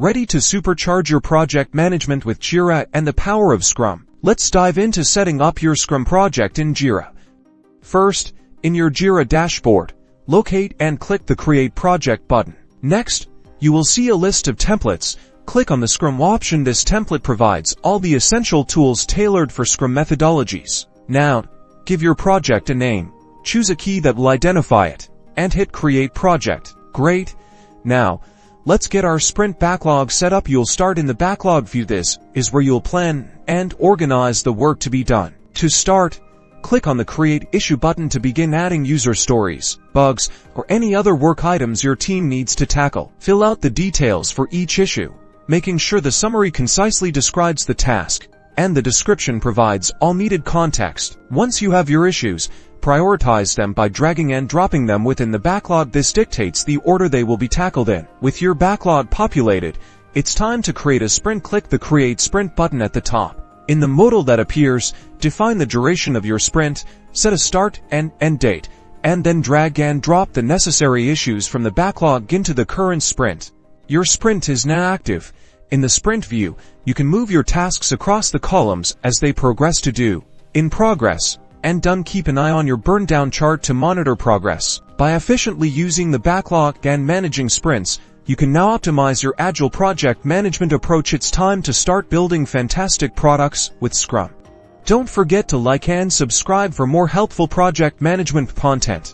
Ready to supercharge your project management with Jira and the power of Scrum? Let's dive into setting up your Scrum project in Jira. First, in your Jira dashboard, locate and click the Create Project button. Next, you will see a list of templates. Click on the Scrum option. This template provides all the essential tools tailored for Scrum methodologies. Now, give your project a name. Choose a key that will identify it, and hit Create Project. Great! Now, let's get our sprint backlog set up. You'll start in the backlog view. This is where you'll plan and organize the work to be done. To start, click on the Create Issue button to begin adding user stories, bugs, or any other work items your team needs to tackle. Fill out the details for each issue, making sure the summary concisely describes the task, and the description provides all needed context. Once you have your issues, prioritize them by dragging and dropping them within the backlog. This dictates the order they will be tackled in. With your backlog populated, it's time to create a sprint. Click the Create Sprint button at the top. In the modal that appears, define the duration of your sprint, set a start and end date, and then drag and drop the necessary issues from the backlog into the current sprint. Your sprint is now active. In the sprint view, you can move your tasks across the columns as they progress to do, in progress, and done. Keep an eye on your Burndown chart to monitor progress. By efficiently using the backlog and managing sprints, you can now optimize your Agile project management approach. It's time to start building fantastic products with Scrum. Don't forget to like and subscribe for more helpful project management content.